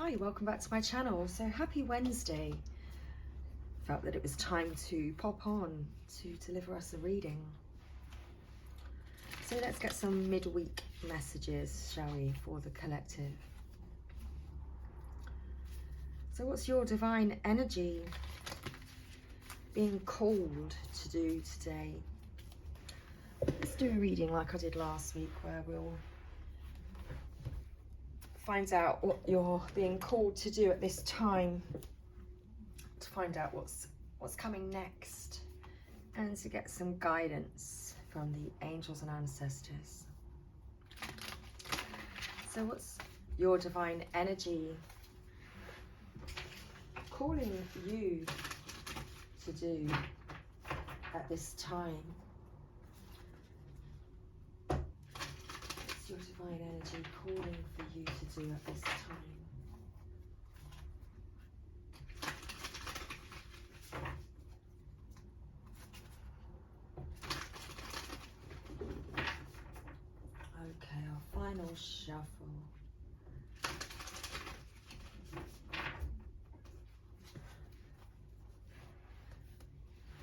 Hi, welcome back to my channel. So happy Wednesday. Felt that it was time to pop on to deliver us a reading. So let's get some midweek messages, shall we, for the collective. So what's your divine energy being called to do today? Let's do a reading like I did last week, where we'll find out what you're being called to do at this time, to find out what's coming next, and to get some guidance from the angels and ancestors. So what's your divine energy calling you to do at this time? What's your divine energy calling for you to do at this time? Okay, our final shuffle.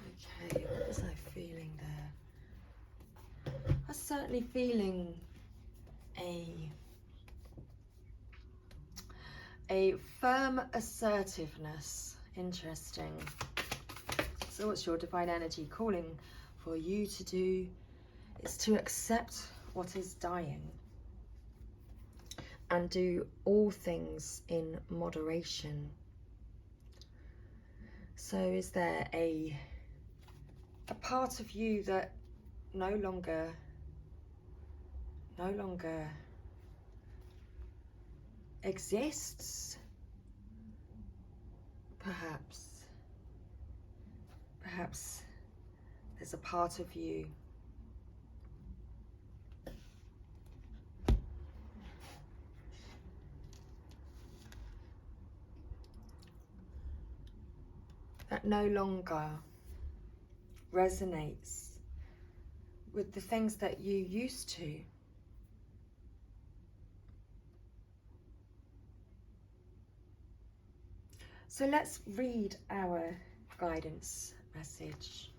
Okay, what was I feeling there? I was certainly feeling a firm assertiveness. Interesting. So what's your divine energy calling for you to do? It's to accept what is dying and do all things in moderation. So is there a part of you that no longer exists? Perhaps there's a part of you that no longer resonates with the things that you used to. So let's read our guidance message.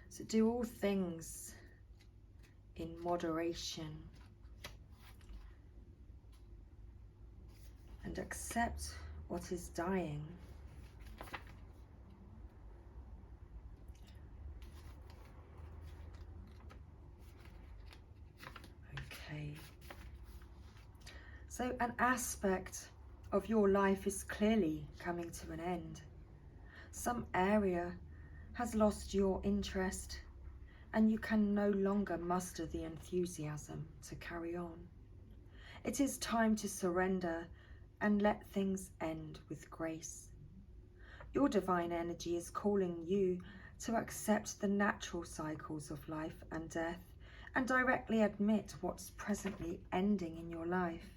So do all things in moderation and accept what is dying. Okay. So an aspect of your life is clearly coming to an end. Some area has lost your interest and you can no longer muster the enthusiasm to carry on. It is time to surrender and let things end with grace. Your divine energy is calling you to accept the natural cycles of life and death and directly admit what's presently ending in your life.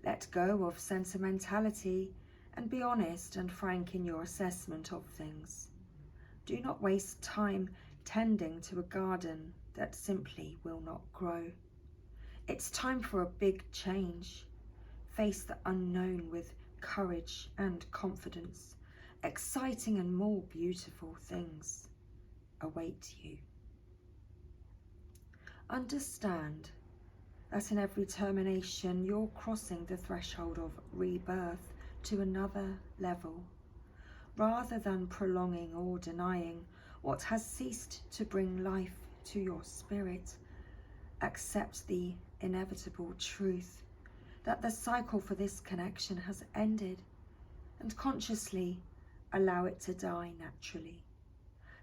Let go of sentimentality and be honest and frank in your assessment of things. Do not waste time tending to a garden that simply will not grow. It's time for a big change. Face the unknown with courage and confidence. Exciting and more beautiful things await you. Understand that in every termination, you're crossing the threshold of rebirth to another level. Rather than prolonging or denying what has ceased to bring life to your spirit, accept the inevitable truth that the cycle for this connection has ended and consciously allow it to die naturally.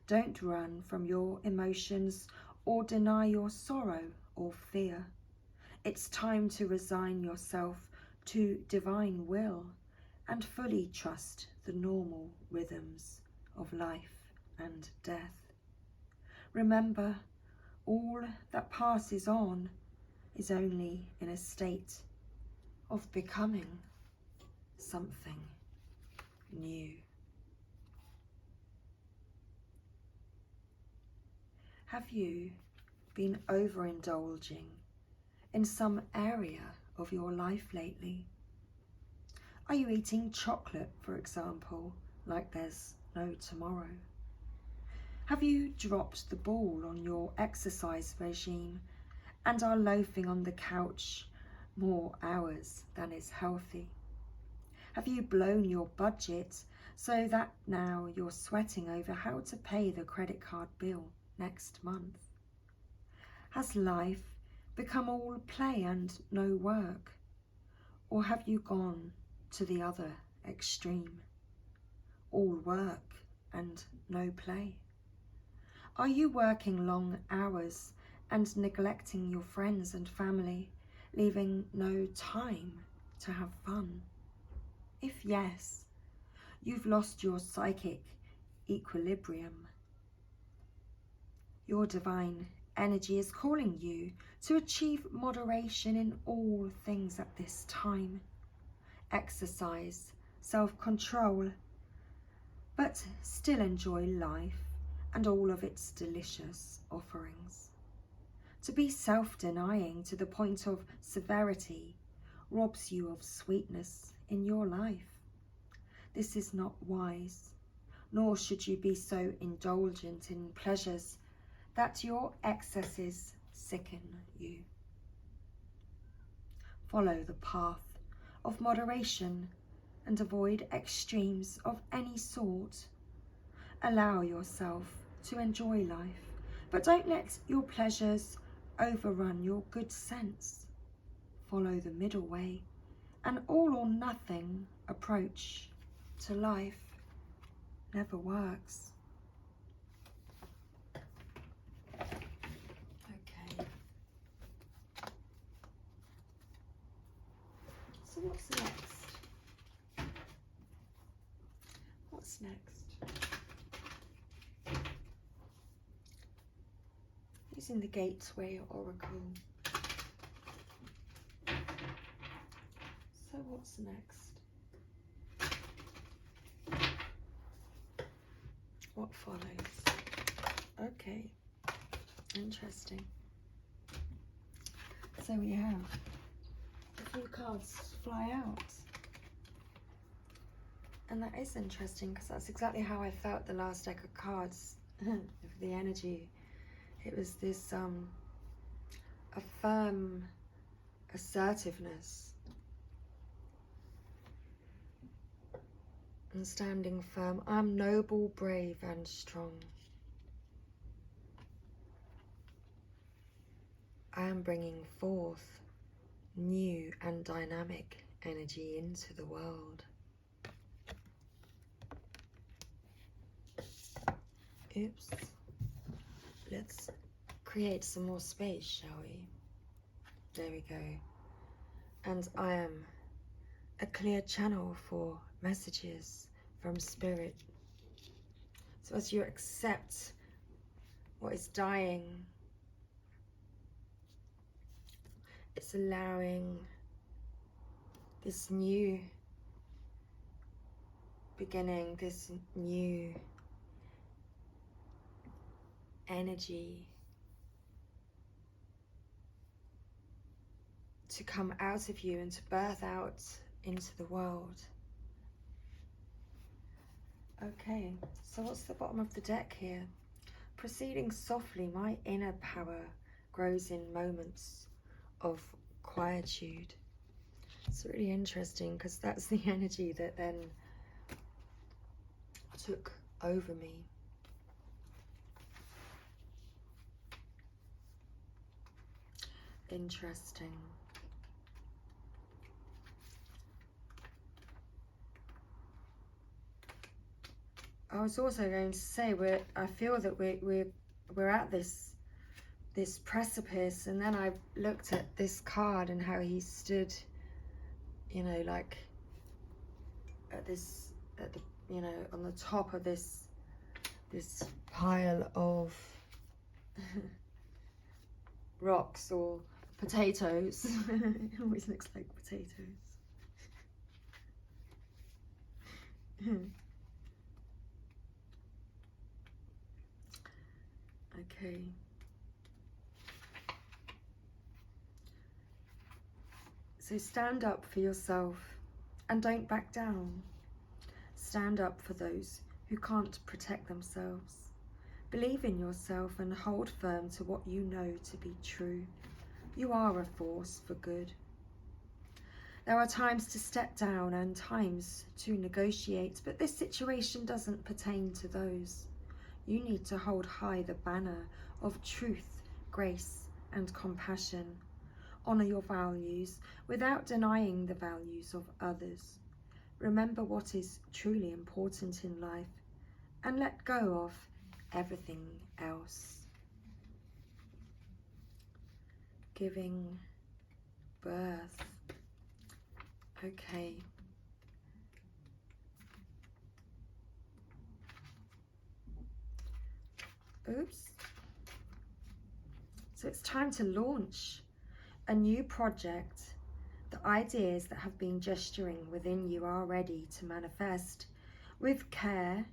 Don't run from your emotions or deny your sorrow or fear. It's time to resign yourself to divine will and fully trust the normal rhythms of life and death. Remember, all that passes on is only in a state of becoming something new. Have you been overindulging in some area of your life lately? Are you eating chocolate, for example, like there's no tomorrow? Have you dropped the ball on your exercise regime and are loafing on the couch more hours than is healthy? Have you blown your budget so that now you're sweating over how to pay the credit card bill next month? Has life become all play and no work? Or have you gone to the other extreme? All work and no play? Are you working long hours and neglecting your friends and family, leaving no time to have fun? If yes, you've lost your psychic equilibrium. Your divine energy is calling you to achieve moderation in all things at this time. Exercise, self-control, but still enjoy life and all of its delicious offerings. To be self-denying to the point of severity robs you of sweetness in your life. This is not wise, nor should you be so indulgent in pleasures that your excesses sicken you. Follow the path of moderation and avoid extremes of any sort. Allow yourself to enjoy life, but don't let your pleasures overrun your good sense. Follow the middle way, an all or nothing approach to life never works. Okay. So what's next? What's next? Using the Gateway Oracle. So what's next? What follows? Okay, interesting. So we have a few cards fly out. And that is interesting because that's exactly how I felt the last deck of cards of the energy. It was this a firm assertiveness and standing firm. I'm noble, brave and strong. I am bringing forth new and dynamic energy into the world. Oops. Let's create some more space, shall we? There we go. And I am a clear channel for messages from Spirit. So as you accept what is dying, it's allowing this new beginning, this new energy to come out of you and to birth out into the world. Okay, so what's the bottom of the deck here? Proceeding softly, my inner power grows in moments of quietude. It's really interesting because that's the energy that then took over me. Interesting. I was also going to say I feel that we're at this precipice, and then I looked at this card and how he stood, you know, like at the you know, on the top of this pile of rocks or potatoes. It always looks like potatoes. Okay. So stand up for yourself And don't back down. Stand up for those who can't protect themselves. Believe in yourself and hold firm to what you know to be true. You are a force for good. There are times to step down and times to negotiate, but this situation doesn't pertain to those. You need to hold high the banner of truth, grace, and compassion. Honor your values without denying the values of others. Remember what is truly important in life and let go of everything else. Giving birth. Okay. Oops. So it's time to launch a new project. The ideas that have been gesturing within you are ready to manifest. With care,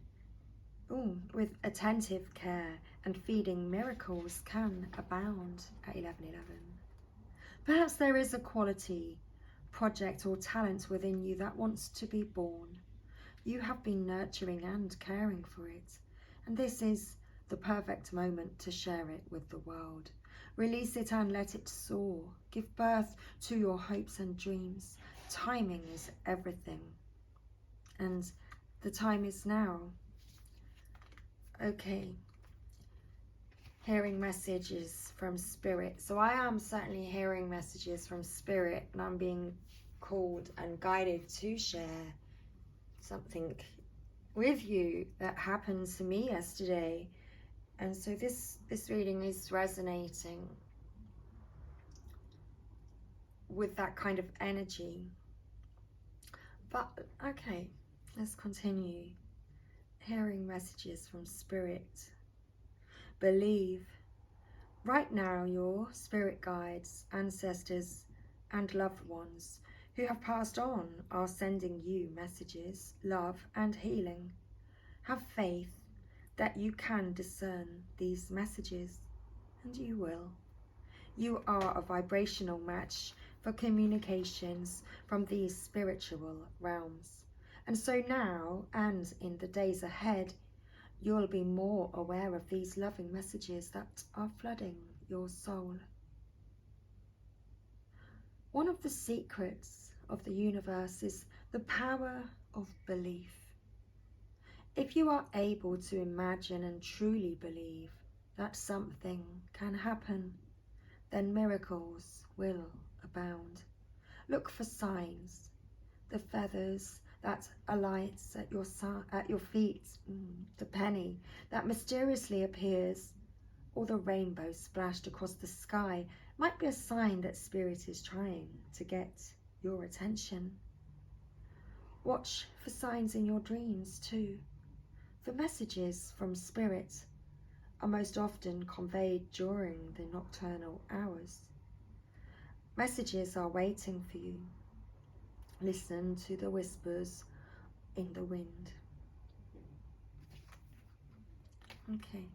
with attentive care and feeding, miracles can abound at 11:11. Perhaps there is a quality, project or talent within you that wants to be born. You have been nurturing and caring for it, and this is the perfect moment to share it with the world. Release it and let it soar. Give birth to your hopes and dreams. Timing is everything, and the time is now. Okay, hearing messages from Spirit. So I am certainly hearing messages from Spirit, and I'm being called and guided to share something with you that happened to me yesterday. And so this reading is resonating with that kind of energy. But okay, let's continue. Hearing messages from Spirit. Believe. Right now, your spirit guides, ancestors, and loved ones who have passed on are sending you messages, love, and healing. Have faith that you can discern these messages, and you will. You are a vibrational match for communications from these spiritual realms. And so now, and in the days ahead, you'll be more aware of these loving messages that are flooding your soul. One of the secrets of the universe is the power of belief. If you are able to imagine and truly believe that something can happen, then miracles will abound. Look for signs. The feathers that alights at your feet, the penny that mysteriously appears, or the rainbow splashed across the sky might be a sign that Spirit is trying to get your attention. Watch for signs in your dreams too. The messages from Spirit are most often conveyed during the nocturnal hours. Messages are waiting for you. Listen to the whispers in the wind. Okay.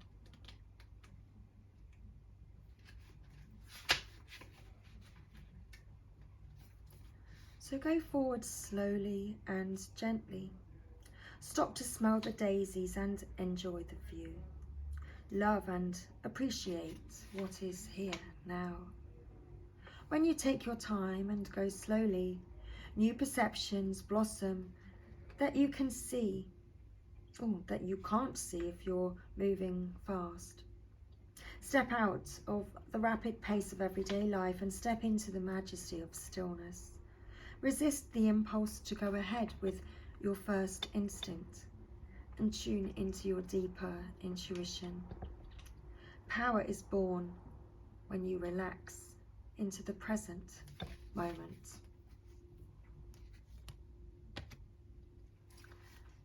So go forward slowly and gently. Stop to smell the daisies and enjoy the view. Love and appreciate what is here now. When you take your time and go slowly, new perceptions blossom that you can see, or that you can't see if you're moving fast. Step out of the rapid pace of everyday life and step into the majesty of stillness. Resist the impulse to go ahead with your first instinct and tune into your deeper intuition. Power is born when you relax into the present moment.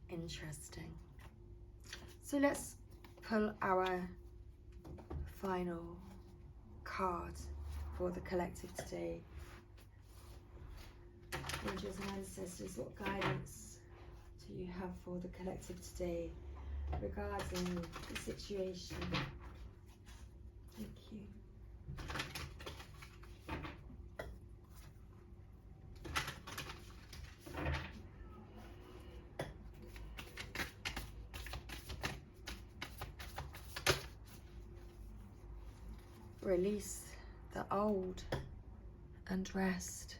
Interesting. So let's pull our final card for the collective today. Angels and ancestors, what guidance do you have for the collective today regarding the situation? Thank you. release the old and rest.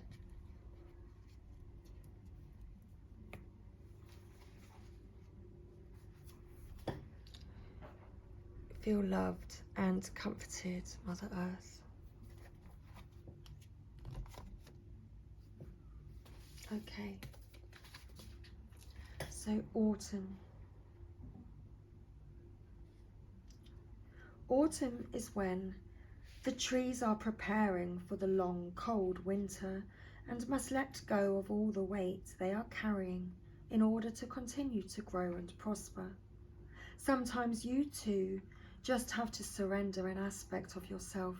Feel loved and comforted, Mother Earth. Okay. So autumn. Autumn is when the trees are preparing for the long, cold winter and must let go of all the weight they are carrying in order to continue to grow and prosper. Sometimes you too just have to surrender an aspect of yourself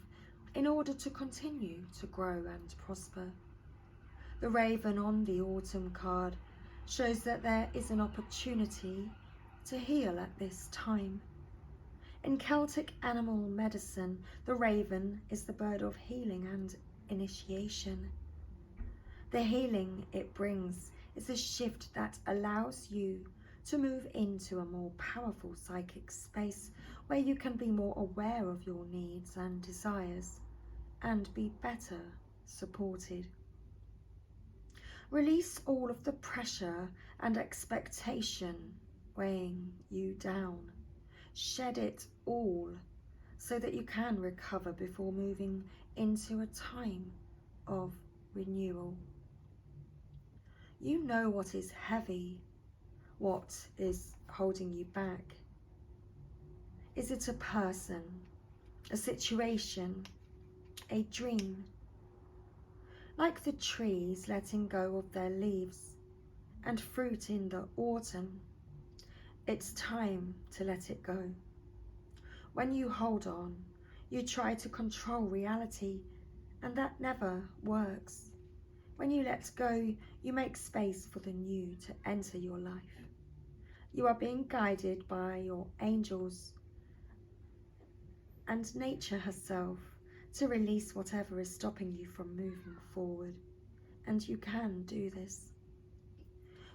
in order to continue to grow and prosper. The raven on the autumn card shows that there is an opportunity to heal at this time. In Celtic animal medicine, the raven is the bird of healing and initiation. The healing it brings is a shift that allows you to move into a more powerful psychic space where you can be more aware of your needs and desires and be better supported. Release all of the pressure and expectation weighing you down. Shed it all so that you can recover before moving into a time of renewal. You know what is heavy, what is holding you back. Is it a person, a situation, a dream? Like the trees letting go of their leaves and fruit in the autumn, it's time to let it go. When you hold on, you try to control reality, and that never works. When you let go, you make space for the new to enter your life. You are being guided by your angels and nature herself to release whatever is stopping you from moving forward, and you can do this.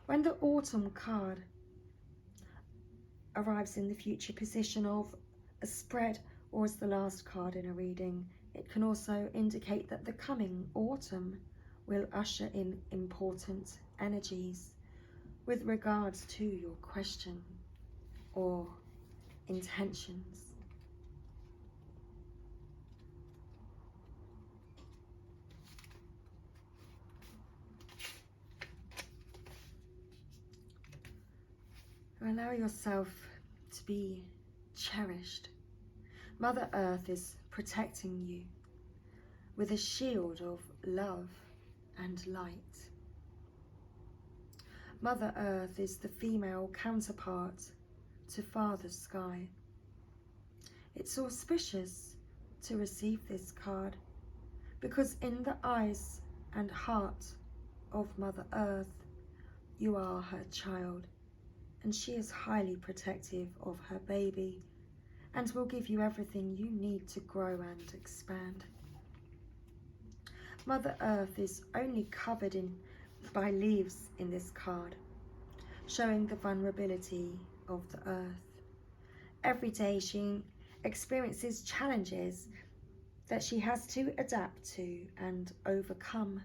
When the autumn card arrives in the future position of a spread or as the last card in a reading, it can also indicate that the coming autumn will usher in important energies with regards to your question or intentions. Allow yourself to be cherished. Mother Earth is protecting you with a shield of love and light. Mother Earth is the female counterpart to Father Sky. It's auspicious to receive this card because in the eyes and heart of Mother Earth, you are her child, and she is highly protective of her baby and will give you everything you need to grow and expand. Mother Earth is only covered by leaves in this card, showing the vulnerability of the earth. Every day she experiences challenges that she has to adapt to and overcome.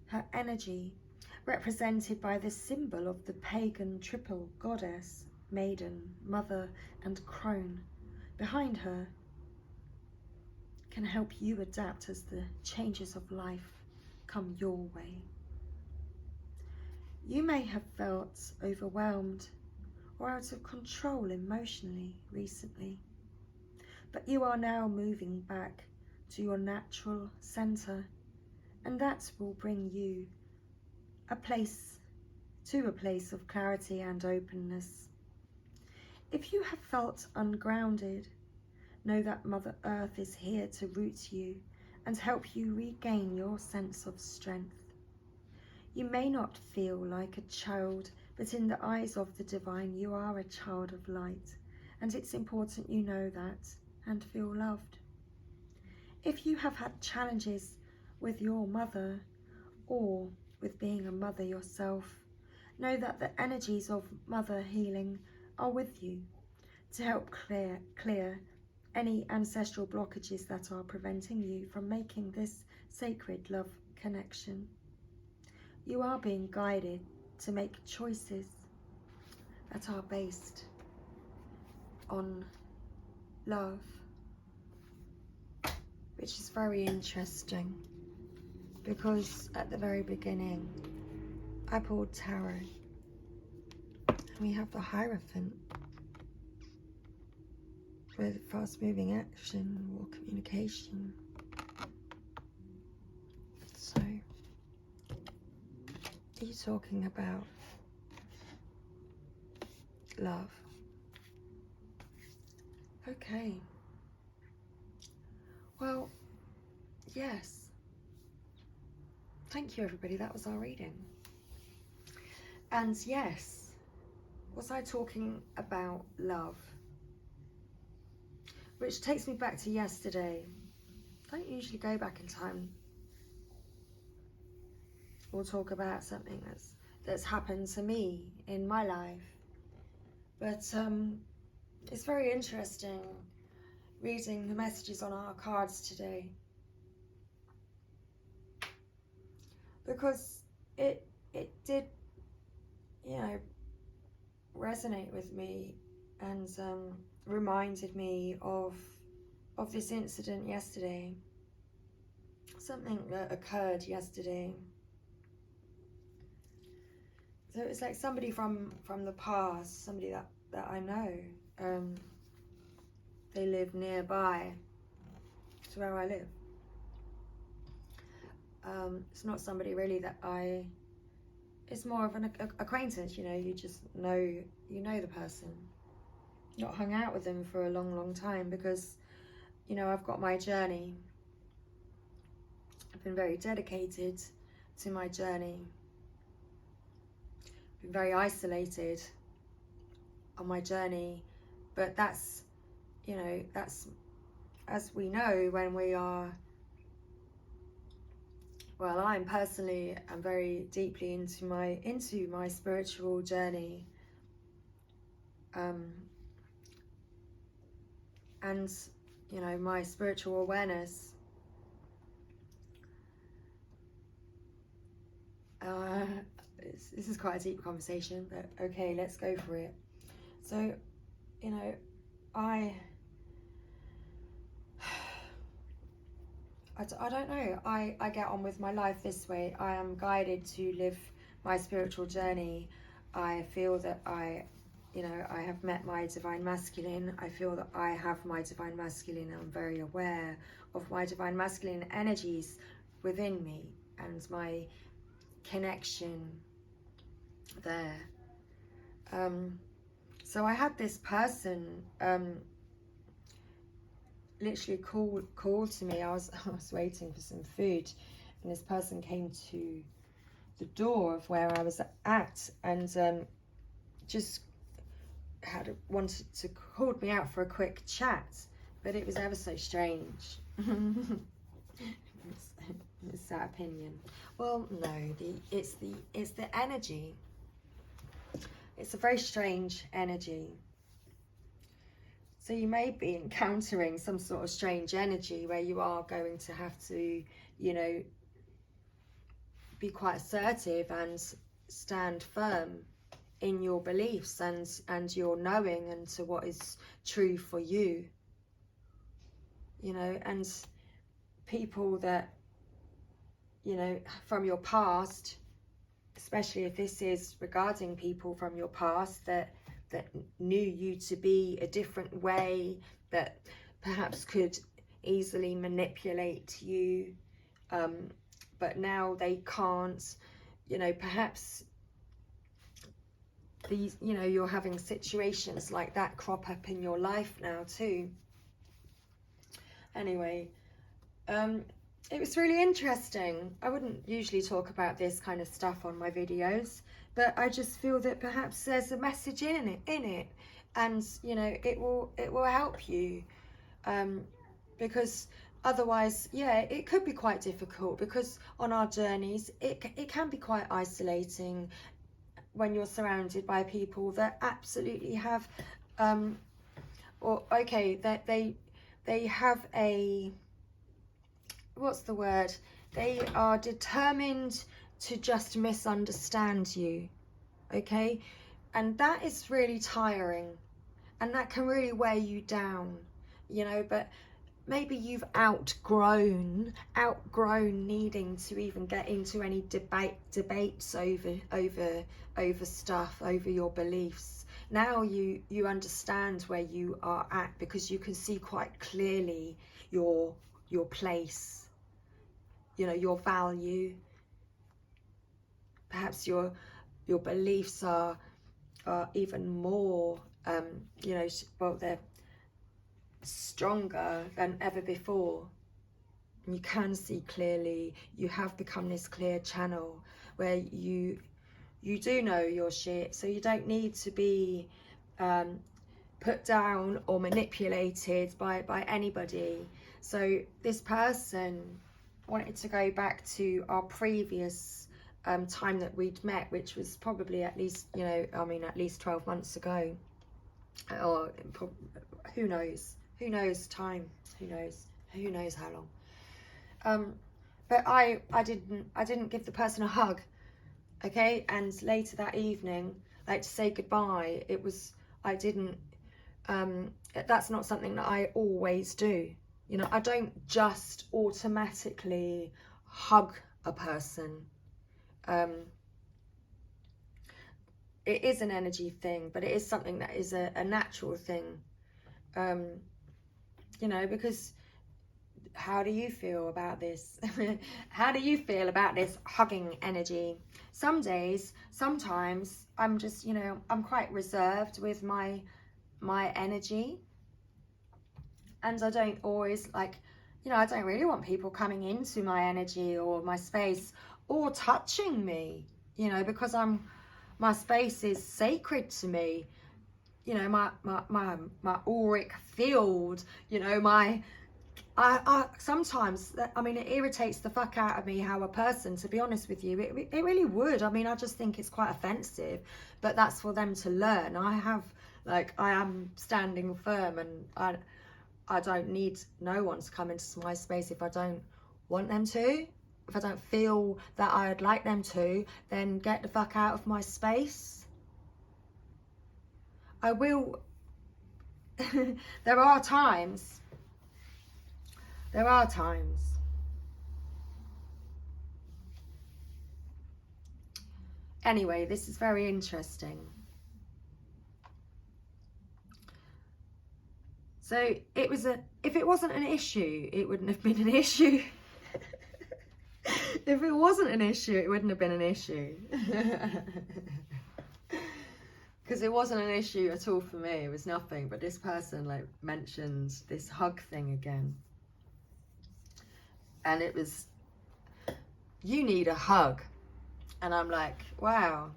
Her energy, represented by the symbol of the pagan triple goddess, maiden, mother, and crone, behind her, can help you adapt as the changes of life come your way. You may have felt overwhelmed or out of control emotionally recently, but you are now moving back to your natural center, and that will bring you a place of clarity and openness. If you have felt ungrounded, know that Mother Earth is here to root you and help you regain your sense of strength. You may not feel like a child, but in the eyes of the divine, you are a child of light, and it's important you know that and feel loved. If you have had challenges with your mother or with being a mother yourself, know that the energies of mother healing are with you to help clear any ancestral blockages that are preventing you from making this sacred love connection. You are being guided to make choices that are based on love, which is very interesting, because at the very beginning I pulled tarot and we have the Hierophant with fast moving action or communication. So, are you talking about love? Okay. Well, yes. Thank you, everybody. That was our reading. And yes, was I talking about love? Which takes me back to yesterday. I don't usually go back in time or talk about something that's happened to me in my life. But it's very interesting reading the messages on our cards today, because it did, you know, resonate with me and reminded me of this incident yesterday, something that occurred yesterday. So it's like somebody from the past, somebody that I know. They live nearby to where I live. It's not somebody really that it's more of an acquaintance, you know, you just know, the person. Not hung out with them for a long time because, you know, I've got my journey. I've been very dedicated to my journey. Been very isolated on my journey, but that's, you know, that's, as we know, when we are, well, I'm personally, I'm very deeply into my spiritual journey, and, you know, my spiritual awareness. This is quite a deep conversation, but okay, let's go for it. So, you know, I don't know, I get on with my life this way. I am guided to live my spiritual journey. I feel that I have met my divine masculine. I feel that I have my divine masculine. I'm very aware of my divine masculine energies within me and my connection there. So I had this person literally called to me. I was waiting for some food, and this person came to the door of where I was at, and just wanted to call me out for a quick chat, but it was ever so strange. It's that opinion. Well, no, it's the energy. It's a very strange energy. So you may be encountering some sort of strange energy where you are going to have to, you know, be quite assertive and stand firm in your beliefs and your knowing and to what is true for you. You know, and people that, you know, from your past, especially if this is regarding people from your past that knew you to be a different way, that perhaps could easily manipulate you, but now they can't, you know, perhaps these, you know, you're having situations like that crop up in your life now too. Anyway, it was really interesting. I wouldn't usually talk about this kind of stuff on my videos, but I just feel that perhaps there's a message in it, and you know, it will help you, because otherwise, yeah, it could be quite difficult, because on our journeys it can be quite isolating when you're surrounded by people that absolutely have that they they have a, what's the word? They are determined to just misunderstand you, okay? And that is really tiring, and that can really weigh you down, you know. But maybe you've outgrown needing to even get into any debates over stuff, over your beliefs. Now you understand where you are at, because you can see quite clearly your place, you know, your value. Perhaps your beliefs are even more, you know, well, they're stronger than ever before. And you can see clearly. You have become this clear channel where you do know your shit, so you don't need to be put down or manipulated by anybody. So this person wanted to go back to our previous time that we'd met, which was probably at least, you know, I mean, at least 12 months ago, or who knows time, who knows how long. But I didn't give the person a hug, okay? And later that evening, like, to say goodbye, I didn't, that's not something that I always do. You know, I don't just automatically hug a person. It is an energy thing, but it is something that is a natural thing. You know, because how do you feel about this? How do you feel about this hugging energy? Some days, sometimes I'm just, you know, I'm quite reserved with my energy. And I don't always, like, you know, I don't really want people coming into my energy or my space or touching me, you know, because my space is sacred to me. You know, my auric field, you know, I sometimes, I mean, it irritates the fuck out of me how a person, to be honest with you, it really would. I mean, I just think it's quite offensive, but that's for them to learn. I am standing firm, and I don't need no one to come into my space if I don't want them to. If I don't feel that I'd like them to, then get the fuck out of my space. I will. There are times. Anyway, this is very interesting. So if it wasn't an issue, it wouldn't have been an issue. If it wasn't an issue, it wouldn't have been an issue. Because it wasn't an issue at all for me. It was nothing. But this person, like, mentioned this hug thing again. And it was, you need a hug. And I'm like, wow.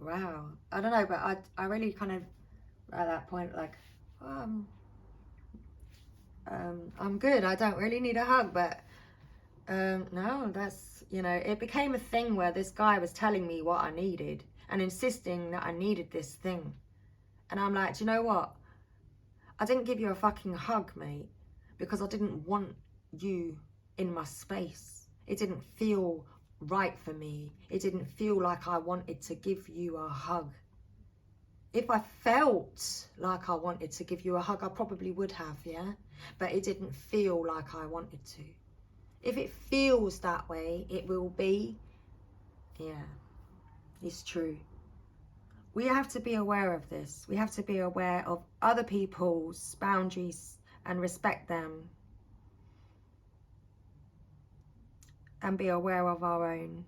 Wow. I don't know, but I really kind of, at that point, like, I'm good. I don't really need a hug, but no, that's, you know, it became a thing where this guy was telling me what I needed and insisting that I needed this thing. And I'm like, do you know what? I didn't give you a fucking hug, mate, because I didn't want you in my space. It didn't feel right for me. It didn't feel like I wanted to give you a hug. If I felt like I wanted to give you a hug, I probably would have, yeah? But it didn't feel like I wanted to. If it feels that way, it will be. Yeah, it's true. We have to be aware of this. We have to be aware of other people's boundaries and respect them. And be aware of our own.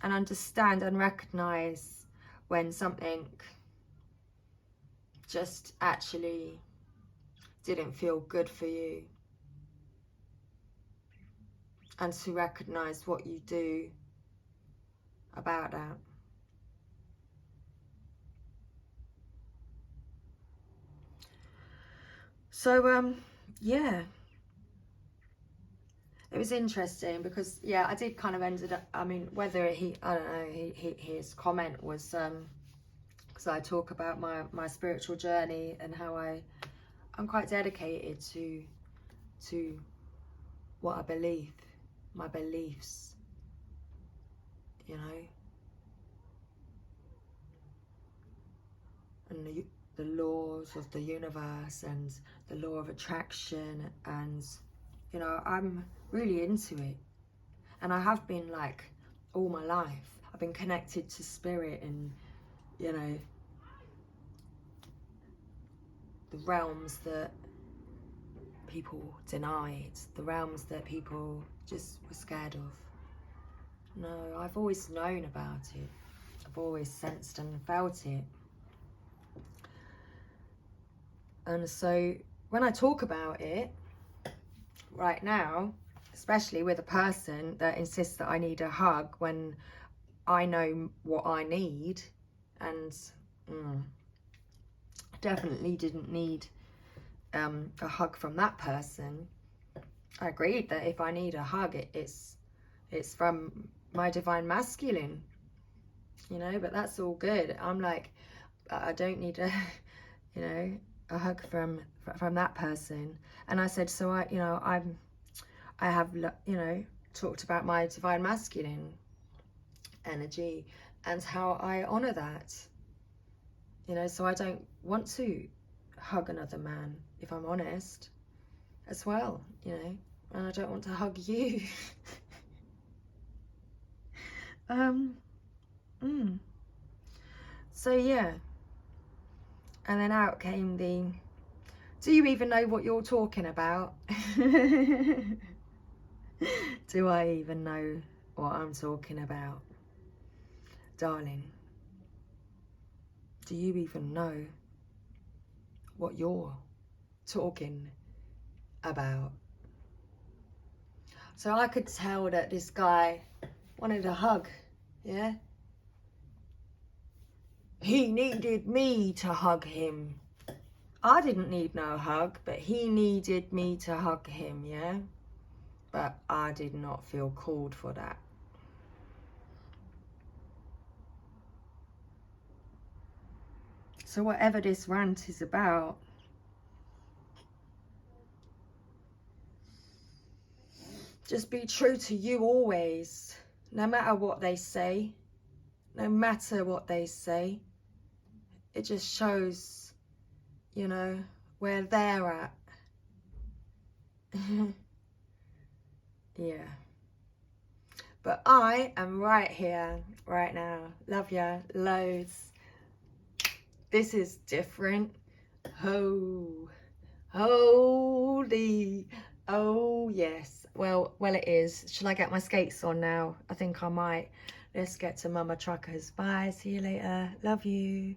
And understand and recognize when something just actually didn't feel good for you. And to recognize what you do about that. So, yeah. It was interesting because, yeah, I did kind of ended up, I mean, whether I don't know, his comment was because I talk about my spiritual journey and how I'm quite dedicated to what I believe, my beliefs, you know, and the laws of the universe and the law of attraction, and you know, I'm really into it, and I have been like all my life. I've been connected to spirit and, you know, the realms that people denied, the realms that people just were scared of. No, I've always known about it. I've always sensed and felt it. And so when I talk about it right now, especially with a person that insists that I need a hug when I know what I need, and definitely didn't need a hug from that person. I agreed that if I need a hug, it's from my divine masculine, you know, but that's all good. I'm like, I don't need a, you know, a hug from that person. And I said, so I, you know, I have, you know, talked about my divine masculine energy and how I honor that, you know, so I don't want to hug another man, if I'm honest, as well, you know, and I don't want to hug you. So yeah, and then out came the, do you even know what you're talking about? Do I even know what I'm talking about? Darling, do you even know what you're talking about? So I could tell that this guy wanted a hug, yeah? He needed me to hug him. I didn't need no hug, but he needed me to hug him, yeah? But I did not feel called for that. So whatever this rant is about, just be true to you always, no matter what they say, no matter what they say. It just shows, you know, where they're at. Yeah. But I am right here, right now. Love ya, loads. This is different. Holy. Oh, yes. Well, it is. Should I get my skates on now? I think I might. Let's get to Mama Truckers. Bye. See you later. Love you.